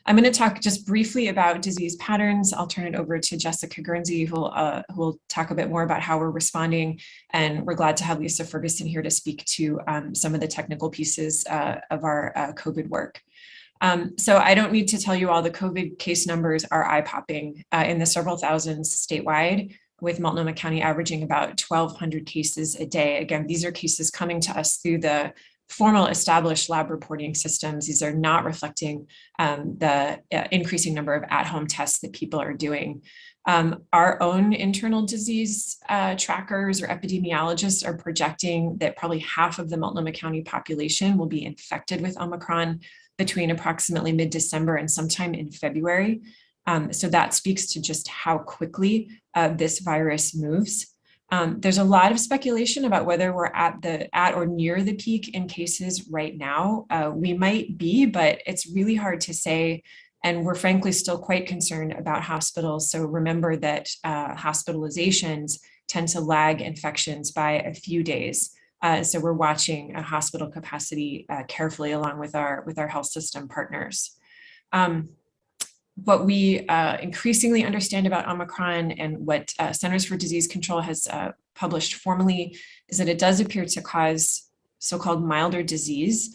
I'm going to talk just briefly about disease patterns. I'll turn it over to Jessica Guernsey, who will talk a bit more about how we're responding. And we're glad to have Lisa Ferguson here to speak to some of the technical pieces of our COVID work. So I don't need to tell you all the COVID case numbers are eye-popping in the several thousands statewide, with Multnomah County averaging about 1,200 cases a day. Again, these are cases coming to us through the formal established lab reporting systems. These are not reflecting the increasing number of at-home tests that people are doing. Our own internal disease trackers or epidemiologists are projecting that probably half of the Multnomah County population will be infected with Omicron between approximately mid-December and sometime in February. So that speaks to just how quickly this virus moves. There's a lot of speculation about whether we're at or near the peak in cases right now. We might be, but it's really hard to say. And we're frankly still quite concerned about hospitals. So remember that hospitalizations tend to lag infections by a few days. So we're watching hospital capacity carefully along with our health system partners. What we increasingly understand about Omicron and what Centers for Disease Control has published formally is that it does appear to cause so-called milder disease,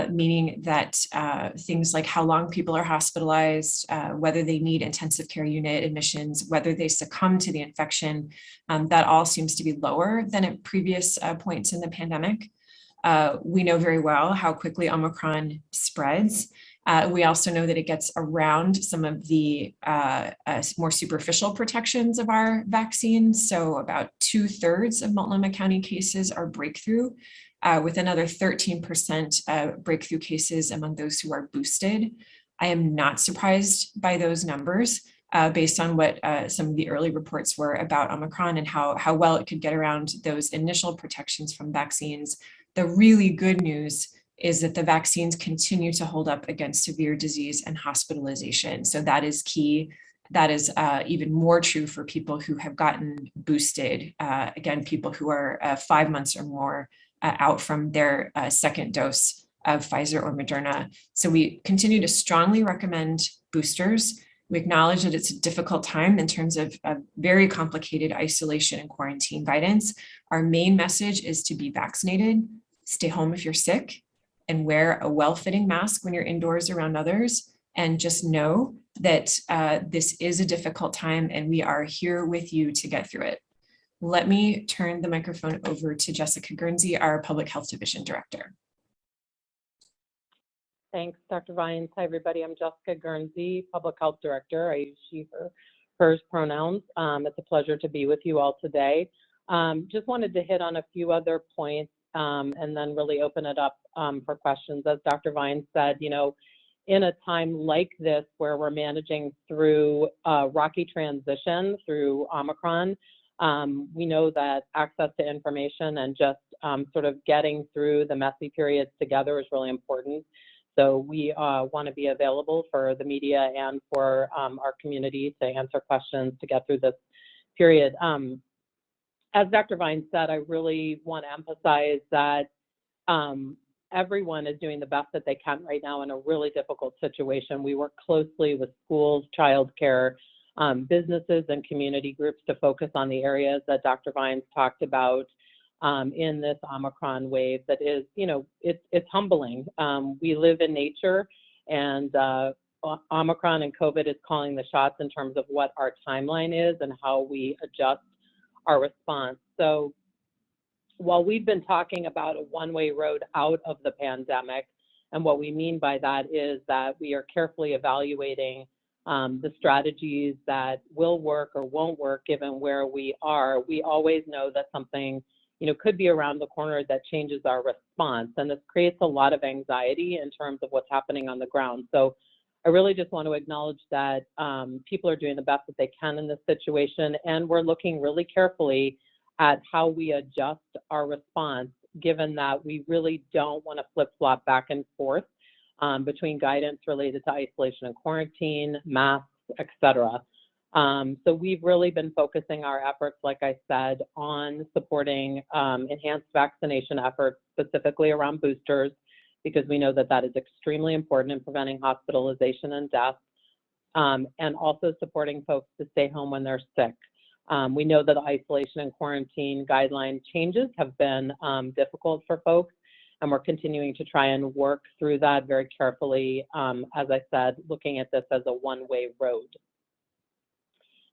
meaning that things like how long people are hospitalized, whether they need intensive care unit admissions, whether they succumb to the infection, that all seems to be lower than at previous points in the pandemic. We know very well how quickly Omicron spreads. We also know that it gets around some of the more superficial protections of our vaccines. So about 2/3 of Multnomah County cases are breakthrough, with another 13% breakthrough cases among those who are boosted. I am not surprised by those numbers based on what some of the early reports were about Omicron and how well it could get around those initial protections from vaccines. The really good news is that the vaccines continue to hold up against severe disease and hospitalization. So that is key. That is even more true for people who have gotten boosted. Again, people who are 5 months or more out from their second dose of Pfizer or Moderna. So we continue to strongly recommend boosters. We acknowledge that it's a difficult time in terms of very complicated isolation and quarantine guidance. Our main message is to be vaccinated, stay home if you're sick, and wear a well-fitting mask when you're indoors around others. And just know that this is a difficult time and we are here with you to get through it. Let me turn the microphone over to Jessica Guernsey, our Public Health Division Director. Thanks, Dr. Vines. Hi, everybody. I'm Jessica Guernsey, Public Health Director. I use she, her, hers pronouns. It's a pleasure to be with you all today. Just wanted to hit on a few other points and then really open it up for questions. As Dr. Vines said, you know, in a time like this where we're managing through rocky transition through Omicron, we know that access to information and just sort of getting through the messy periods together is really important. So we want to be available for the media and for our community to answer questions to get through this period. As Dr. Vines said, I really want to emphasize that everyone is doing the best that they can right now in a really difficult situation. We work closely with schools, childcare, businesses, and community groups to focus on the areas that Dr. Vines talked about in this Omicron wave that is, you know, it's humbling. We live in nature, and Omicron and COVID is calling the shots in terms of what our timeline is and how we adjust our response. So while we've been talking about a one-way road out of the pandemic, and what we mean by that is that we are carefully evaluating the strategies that will work or won't work given where we are, we always know that something, you know, could be around the corner that changes our response. And this creates a lot of anxiety in terms of what's happening on the ground. So I really just want to acknowledge that people are doing the best that they can in this situation, and we're looking really carefully at how we adjust our response, given that we really don't want to flip-flop back and forth between guidance related to isolation and quarantine, masks, et cetera. So we've really been focusing our efforts, like I said, on supporting enhanced vaccination efforts, specifically around boosters, because we know that that is extremely important in preventing hospitalization and death, and also supporting folks to stay home when they're sick. We know that the isolation and quarantine guideline changes have been difficult for folks, and we're continuing to try and work through that very carefully, as I said, looking at this as a one-way road.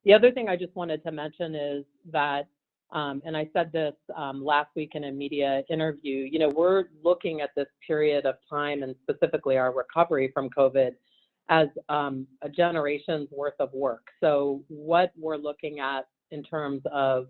The other thing I just wanted to mention is that, and I said this last week in a media interview, you know, we're looking at this period of time and specifically our recovery from COVID as a generation's worth of work. So what we're looking at in terms of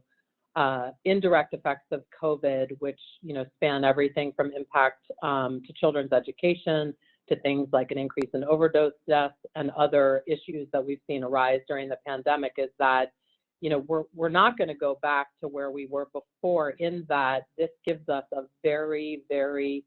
indirect effects of COVID, which, you know, span everything from impact to children's education, to things like an increase in overdose deaths and other issues that we've seen arise during the pandemic, is that, you know, we're not going to go back to where we were before, in that this gives us a very, very,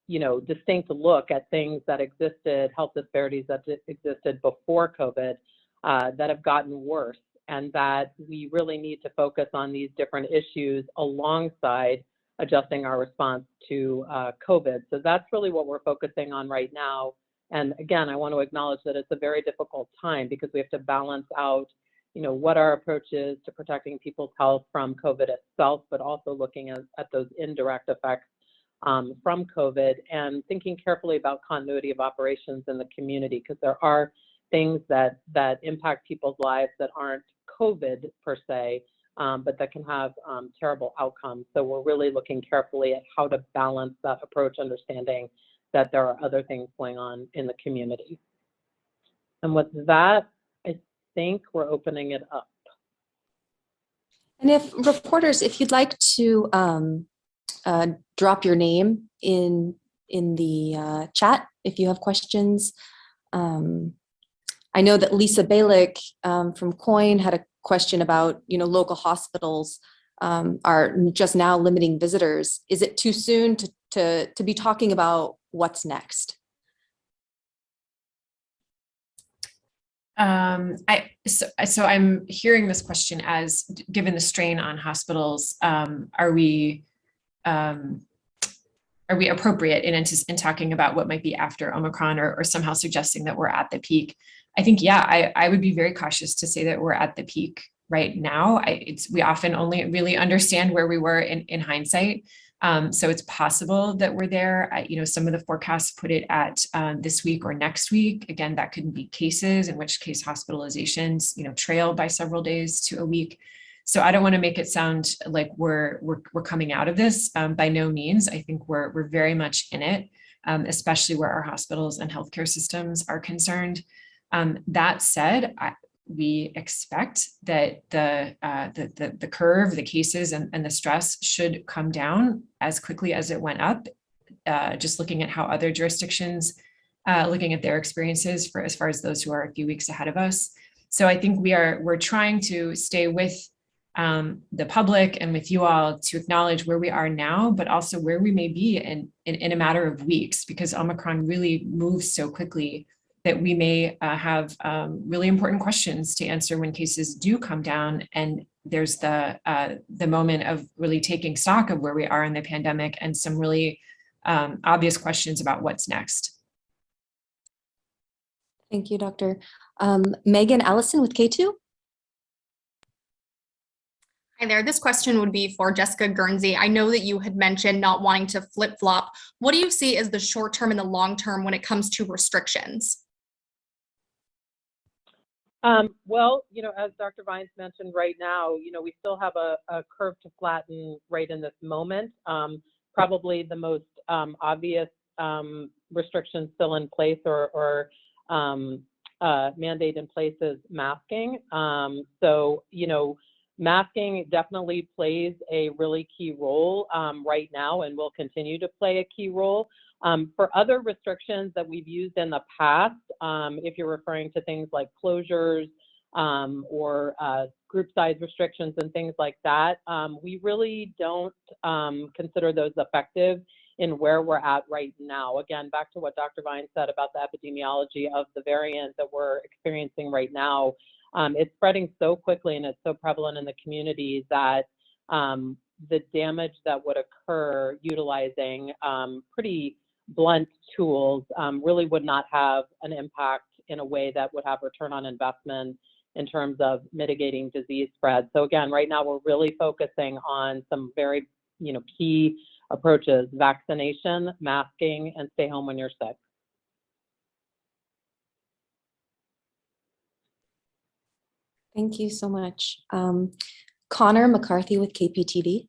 you know, distinct look at things that existed, health disparities that existed before COVID that have gotten worse, and that we really need to focus on these different issues alongside adjusting our response to COVID. So that's really what we're focusing on right now. And again, I want to acknowledge that it's a very difficult time because we have to balance out, you know, what our approach is to protecting people's health from COVID itself, but also looking at those indirect effects from COVID, and thinking carefully about continuity of operations in the community, because there are things that impact people's lives that aren't COVID per se, but that can have terrible outcomes. So we're really looking carefully at how to balance that approach, understanding that there are other things going on in the community. And with that, I think we're opening it up. And if reporters, if you'd like to drop your name in the chat, if you have questions. I know that Lisa Balick from COIN had a question about, you know, local hospitals are just now limiting visitors. Is it too soon to be talking about what's next? So I'm hearing this question as, given the strain on hospitals, are we appropriate in talking about what might be after Omicron, or somehow suggesting that we're at the peak? I think, yeah, I would be very cautious to say that we're at the peak right now. We often only really understand where we were in hindsight. So it's possible that we're there. You know, some of the forecasts put it at this week or next week. Again, that could be cases, in which case hospitalizations, you know, trail by several days to a week. So I don't want to make it sound like we're coming out of this. By no means. I think we're very much in it, especially where our hospitals and healthcare systems are concerned. That said, we expect that the curve, the cases, and the stress should come down as quickly as it went up. Just looking at how other jurisdictions, looking at their experiences for as far as those who are a few weeks ahead of us. So I think we're trying to stay with the public and with you all to acknowledge where we are now, but also where we may be in a matter of weeks, because Omicron really moves so quickly that we may have really important questions to answer when cases do come down, and there's the moment of really taking stock of where we are in the pandemic and some really obvious questions about what's next. Thank you, Dr. Megan Allison with K2. Hi there. This question would be for Jessica Guernsey. I know that you had mentioned not wanting to flip-flop. What do you see as the short term and the long term when it comes to restrictions? Well, you know, as Dr. Vines mentioned, right now, you know, we still have a curve to flatten right in this moment. Probably the most obvious restrictions still in place or mandate in place is masking. So, you know, masking definitely plays a really key role right now, and will continue to play a key role. For other restrictions that we've used in the past, if you're referring to things like closures or group size restrictions and things like that, we really don't consider those effective in where we're at right now. Again, back to what Dr. Vines said about the epidemiology of the variant that we're experiencing right now. It's spreading so quickly and it's so prevalent in the community that the damage that would occur utilizing pretty blunt tools really would not have an impact in a way that would have return on investment in terms of mitigating disease spread. So again, right now we're really focusing on some very, key approaches: vaccination, masking, and stay home when you're sick. Thank you so much. Connor McCarthy with KPTV.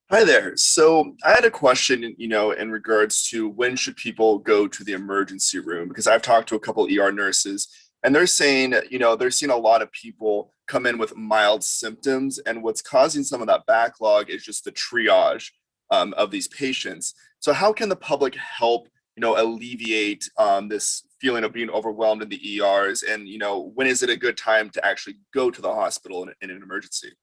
Hi there. So I had a question, in regards to when should people go to the emergency room? Because I've talked to a couple ER nurses and they're saying, they're seeing a lot of people come in with mild symptoms, and what's causing some of that backlog is just the triage of these patients. So how can the public help, alleviate this feeling of being overwhelmed in the ERs? And, when is it a good time to actually go to the hospital in an emergency?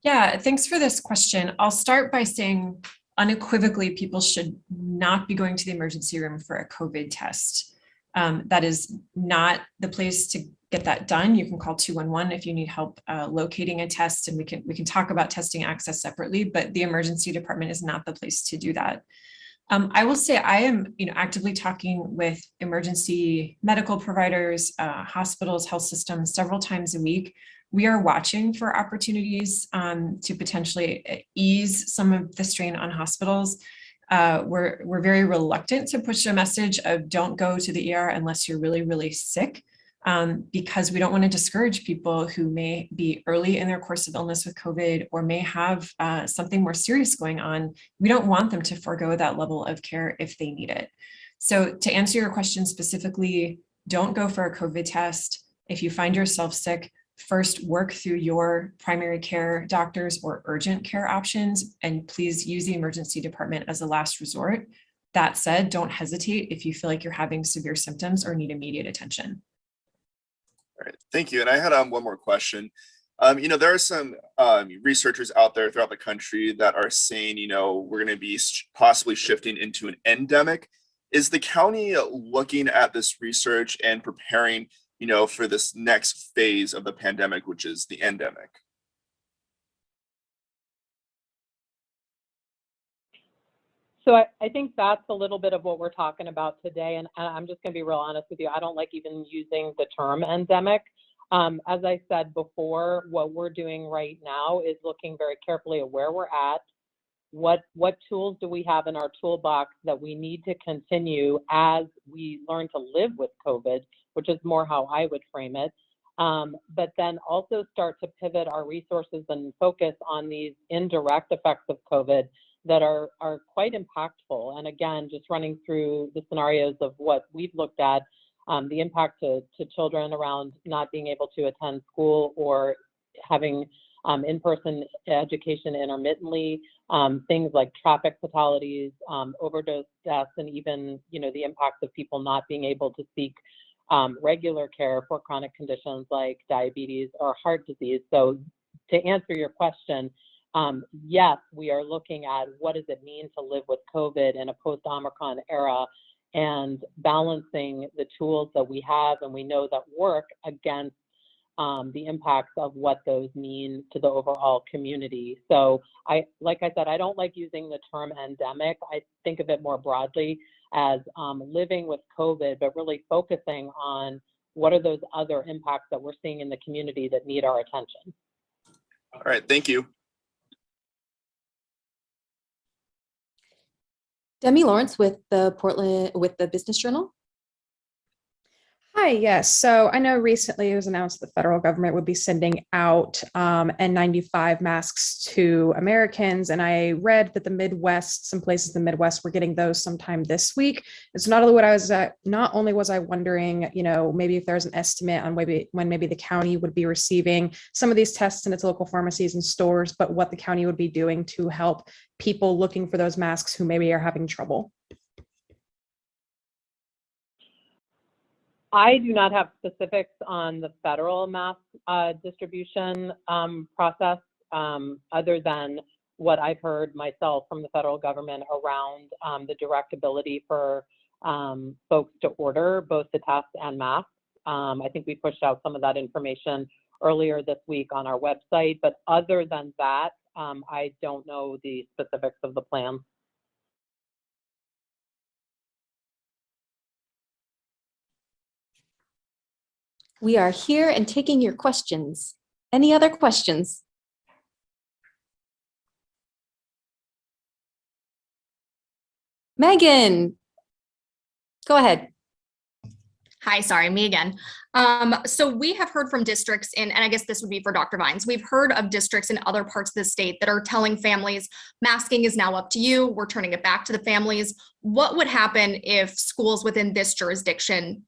Yeah, thanks for this question. I'll start by saying unequivocally, people should not be going to the emergency room for a COVID test. That is not the place to get that done. You can call 211 if you need help locating a test, and we can talk about testing access separately, but the emergency department is not the place to do that. I will say I am, actively talking with emergency medical providers, hospitals, health systems several times a week. We are watching for opportunities to potentially ease some of the strain on hospitals. We're very reluctant to push a message of don't go to the ER unless you're really, really sick, because we don't want to discourage people who may be early in their course of illness with COVID or may have something more serious going on. We don't want them to forego that level of care if they need it. So to answer your question specifically, don't go for a COVID test. If you find yourself sick, first work through your primary care doctors or urgent care options, and please use the emergency department as a last resort. That said, don't hesitate if you feel like you're having severe symptoms or need immediate attention. All right, thank you. And I had one more question. There are some researchers out there throughout the country that are saying, we're going to be possibly shifting into an endemic. Is the county looking at this research and preparing, for this next phase of the pandemic, which is the endemic? So I think that's a little bit of what we're talking about today. And I'm just going to be real honest with you. I don't like even using the term endemic. As I said before, what we're doing right now is looking very carefully at where we're at. What tools do we have in our toolbox that we need to continue as we learn to live with COVID, which is more how I would frame it. But then also start to pivot our resources and focus on these indirect effects of COVID that are quite impactful. And again, just running through the scenarios of what we've looked at, the impact to children around not being able to attend school or having in-person education intermittently, things like traffic fatalities, overdose deaths, and even the impact of people not being able to seek regular care for chronic conditions like diabetes or heart disease. So to answer your question, yes, we are looking at what does it mean to live with COVID in a post-Omicron era, and balancing the tools that we have and we know that work against the impacts of what those mean to the overall community. So like I said, I don't like using the term endemic. I think of it more broadly as living with COVID, but really focusing on what are those other impacts that we're seeing in the community that need our attention. All right, thank you. Demi Lawrence with the Business Journal. Hi, yes. So I know recently it was announced the federal government would be sending out N95 masks to Americans. And I read that the Midwest, some places in the Midwest were getting those sometime this week. It's not only was I wondering, maybe if there's an estimate on when maybe the county would be receiving some of these tests in its local pharmacies and stores, but what the county would be doing to help people looking for those masks who maybe are having trouble. I do not have specifics on the federal mask distribution process, other than what I've heard myself from the federal government around the direct ability for folks to order both the tests and masks. I think we pushed out some of that information earlier this week on our website, but other than that, I don't know the specifics of the plan. We are here and taking your questions. Any other questions? Megan, go ahead. Hi, sorry, me again. So we have heard from districts and I guess this would be for Dr. Vines. We've heard of districts in other parts of the state that are telling families masking is now up to you. We're turning it back to the families. What would happen if schools within this jurisdiction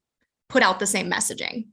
put out the same messaging?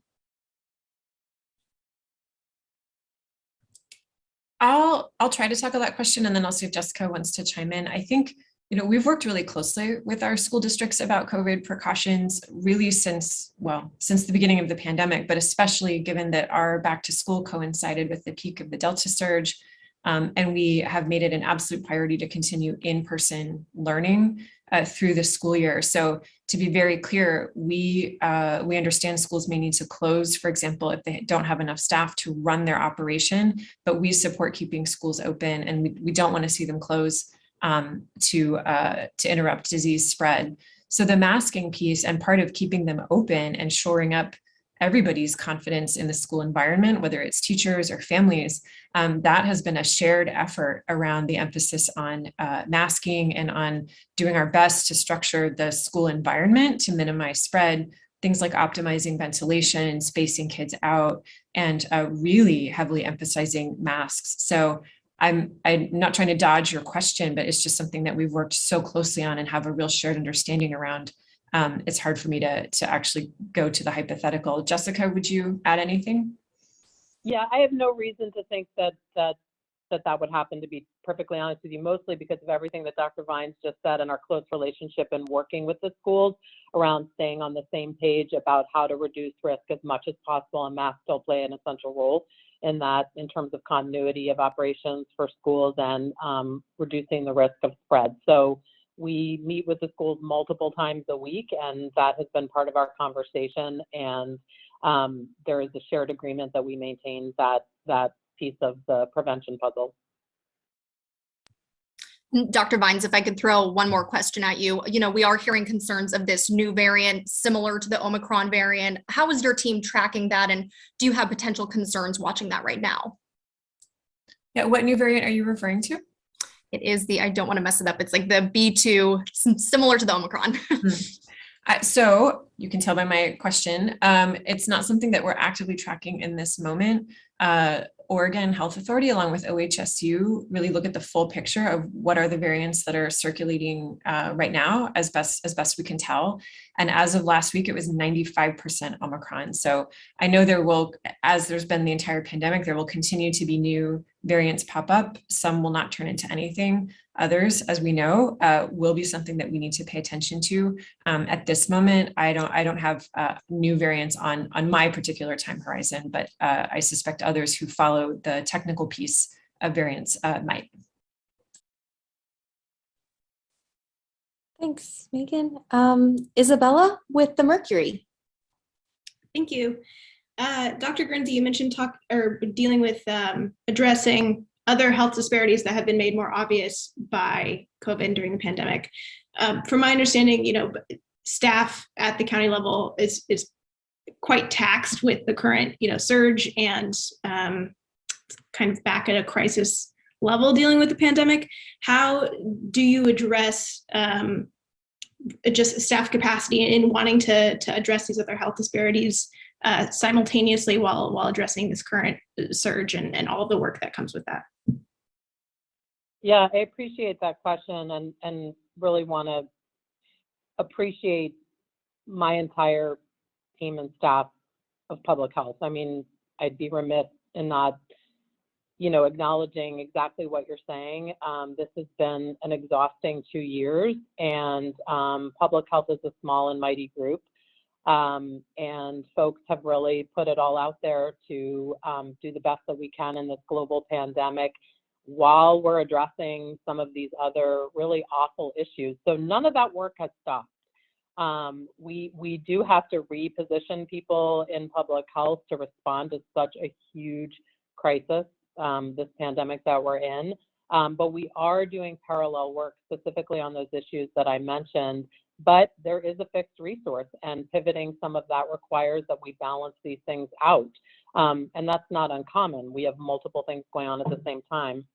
I'll try to tackle that question, and then I'll see if Jessica wants to chime in. I think, we've worked really closely with our school districts about COVID precautions really since the beginning of the pandemic, but especially given that our back to school coincided with the peak of the Delta surge. And we have made it an absolute priority to continue in-person learning through the school year. So to be very clear, we understand schools may need to close, for example, if they don't have enough staff to run their operation, but we support keeping schools open, and we don't want to see them close to interrupt disease spread. So the masking piece and part of keeping them open and shoring up everybody's confidence in the school environment, whether it's teachers or families, that has been a shared effort around the emphasis on masking and on doing our best to structure the school environment to minimize spread, things like optimizing ventilation, spacing kids out, and really heavily emphasizing masks. So I'm not trying to dodge your question, but it's just something that we've worked so closely on and have a real shared understanding around. It's hard for me to actually go to the hypothetical. Jessica, would you add anything? Yeah, I have no reason to think that would happen, to be perfectly honest with you, mostly because of everything that Dr. Vines just said and our close relationship and working with the schools around staying on the same page about how to reduce risk as much as possible, and masks still play an essential role in that, in terms of continuity of operations for schools and reducing the risk of spread. So we meet with the schools multiple times a week, and that has been part of our conversation. And there is a shared agreement that we maintain that piece of the prevention puzzle. Dr. Vines, if I could throw one more question at you. We are hearing concerns of this new variant similar to the Omicron variant. How is your team tracking that? And do you have potential concerns watching that right now? Yeah, what new variant are you referring to? It is I don't want to mess it up. It's like the B2, similar to the Omicron. So you can tell by my question, it's not something that we're actively tracking in this moment. Oregon Health Authority, along with OHSU, really look at the full picture of what are the variants that are circulating right now, as best we can tell. And as of last week, it was 95% Omicron. So I know there will, as there's been the entire pandemic, there will continue to be new variants pop up. Some will not turn into anything. Others, as we know, will be something that we need to pay attention to. At this moment, I don't have new variants on my particular time horizon, but I suspect others who follow the technical piece of variants might. Thanks, Megan. Isabella with the Mercury. Thank you. Dr. Guernsey, you mentioned dealing with addressing other health disparities that have been made more obvious by COVID during the pandemic. From my understanding, staff at the county level is quite taxed with the current, surge and kind of back at a crisis level dealing with the pandemic. How do you address just staff capacity in wanting to address these other health disparities simultaneously while addressing this current surge and all of the work that comes with that? Yeah, I appreciate that question, and really want to appreciate my entire team and staff of public health. I mean, I'd be remiss in not, acknowledging exactly what you're saying. This has been an exhausting 2 years, and public health is a small and mighty group. And folks have really put it all out there to do the best that we can in this global pandemic while we're addressing some of these other really awful issues. So none of that work has stopped. We do have to reposition people in public health to respond to such a huge crisis. this pandemic that we're in. But we are doing parallel work specifically on those issues that I mentioned, but there is a fixed resource, and pivoting some of that requires that we balance these things out. And that's not uncommon. We have multiple things going on at the same time.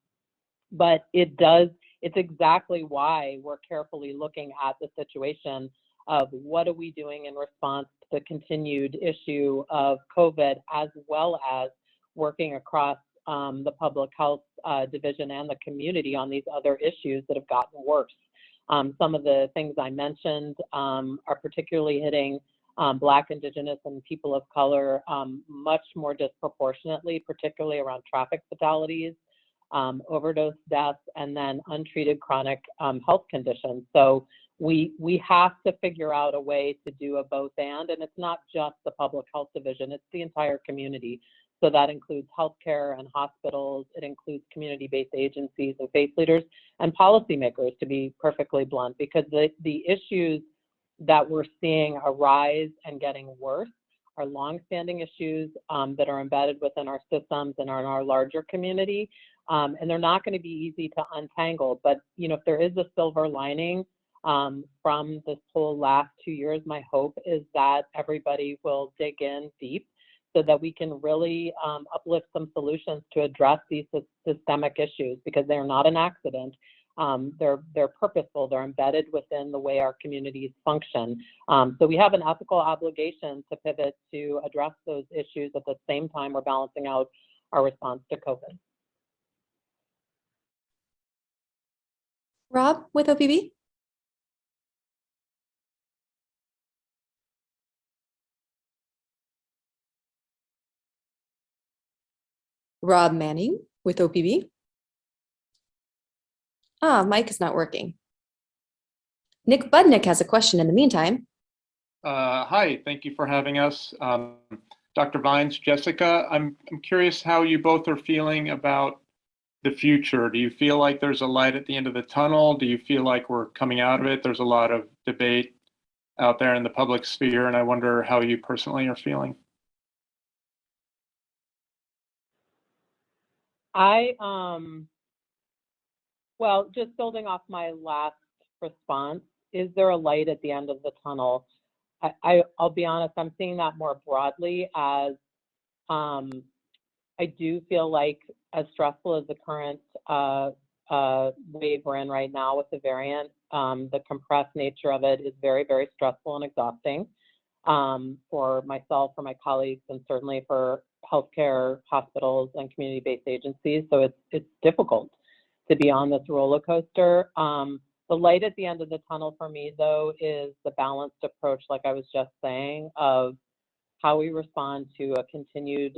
But it's exactly why we're carefully looking at the situation of what are we doing in response to the continued issue of COVID, as well as working across the public health division and the community on these other issues that have gotten worse. Some of the things I mentioned are particularly hitting Black, Indigenous, and people of color much more disproportionately, particularly around traffic fatalities, overdose deaths, and then untreated chronic health conditions. So we have to figure out a way to do a both and it's not just the public health division, it's the entire community. So that includes healthcare and hospitals, it includes community-based agencies and faith leaders and policymakers, to be perfectly blunt, because the issues that we're seeing arise and getting worse are longstanding issues that are embedded within our systems and are in our larger community. And they're not going to be easy to untangle. But if there is a silver lining from this whole last 2 years, my hope is that everybody will dig in deep so that we can really uplift some solutions to address these systemic issues, because they're not an accident. They're purposeful, they're embedded within the way our communities function. So we have an ethical obligation to pivot to address those issues at the same time we're balancing out our response to COVID. Rob with OPB? Rob Manning with OPB? Mike is not working. Nick Budnick has a question in the meantime. Hi, thank you for having us. Dr. Vines, Jessica, I'm curious how you both are feeling about the future. Do you feel like there's a light at the end of the tunnel? Do you feel like we're coming out of it? There's a lot of debate out there in the public sphere, and I wonder how you personally are feeling. Well, just building off my last response, is there a light at the end of the tunnel? I'll be honest, I'm seeing that more broadly as I do feel like, as stressful as the current wave we're in right now with the variant, the compressed nature of it is very, very stressful and exhausting for myself, for my colleagues, and certainly for healthcare, hospitals, and community-based agencies. So it's difficult to be on this roller coaster. The light at the end of the tunnel for me, though, is the balanced approach, like I was just saying, of how we respond to a continued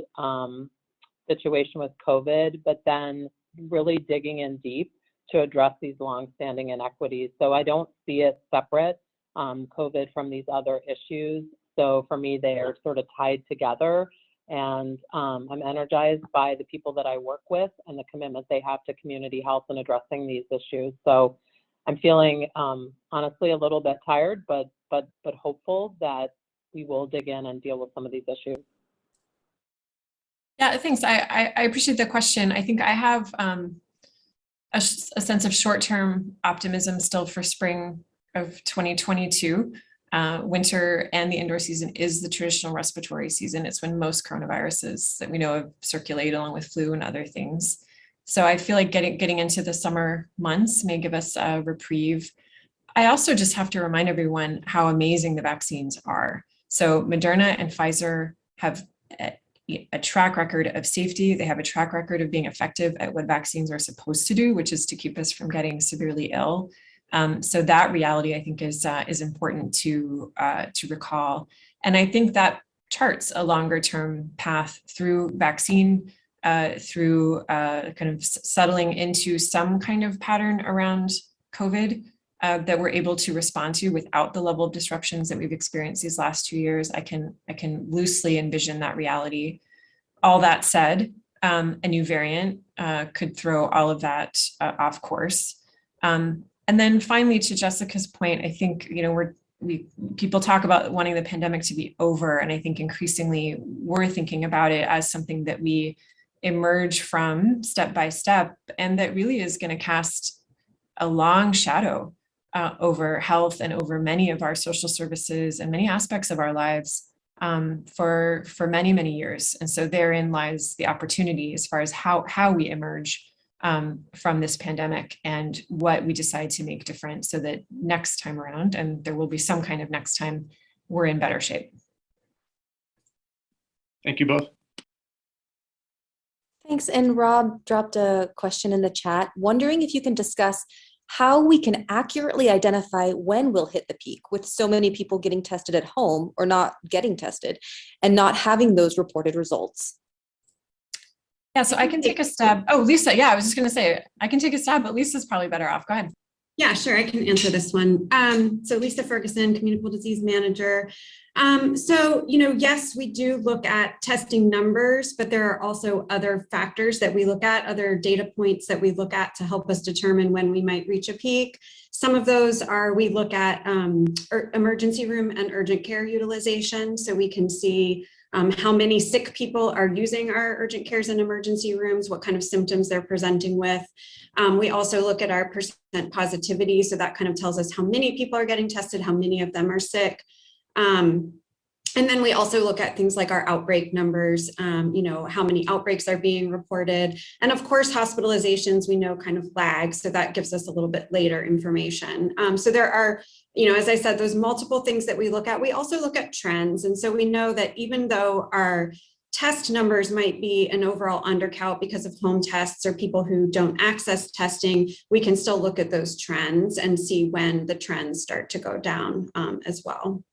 situation with COVID, but then really digging in deep to address these longstanding inequities. So I don't see it separate, COVID from these other issues. So for me, they are sort of tied together. And I'm energized by the people that I work with and the commitment they have to community health and addressing these issues. So I'm feeling honestly a little bit tired, but hopeful that we will dig in and deal with some of these issues. Yeah, thanks. I appreciate the question. I think I have a sense of short-term optimism still for spring of 2022. Winter and the indoor season is the traditional respiratory season. It's when most coronaviruses that we know of circulate, along with flu and other things. So I feel like getting into the summer months may give us a reprieve. I also just have to remind everyone how amazing the vaccines are. So Moderna and Pfizer have a track record of safety. They have a track record of being effective at what vaccines are supposed to do, which is to keep us from getting severely ill. So that reality, I think, is important to recall. And I think that charts a longer term path through vaccine, through kind of settling into some kind of pattern around COVID that we're able to respond to without the level of disruptions that we've experienced these last 2 years. I can loosely envision that reality. All that said, a new variant could throw all of that off course. And then finally, to Jessica's point, I think, people talk about wanting the pandemic to be over, and I think increasingly we're thinking about it as something that we emerge from step by step, and that really is going to cast a long shadow over health and over many of our social services and many aspects of our lives for many, many years. And so therein lies the opportunity as far as how we emerge from this pandemic and what we decide to make different so that next time around, and there will be some kind of next time, we're in better shape. Thank you both. Thanks. And Rob dropped a question in the chat, wondering if you can discuss how we can accurately identify when we'll hit the peak with so many people getting tested at home or not getting tested and not having those reported results. Yeah, so I can take a stab. Oh, Lisa, yeah, I was just going to say, I can take a stab, but Lisa's probably better off. Go ahead. Yeah, sure, I can answer this one. So Lisa Ferguson, Communicable Disease Manager. Yes, we do look at testing numbers, but there are also other factors that we look at, other data points that we look at to help us determine when we might reach a peak. Some of those are, we look at emergency room and urgent care utilization, so we can see how many sick people are using our urgent cares and emergency rooms, what kind of symptoms they're presenting with. We also look at our percent positivity, so that kind of tells us how many people are getting tested, how many of them are sick. And then we also look at things like our outbreak numbers, how many outbreaks are being reported. And of course, hospitalizations, we know kind of lag, so that gives us a little bit later information. So there are, as I said, those multiple things that we look at. We also look at trends. And so we know that even though our test numbers might be an overall undercount because of home tests or people who don't access testing, we can still look at those trends and see when the trends start to go down as well.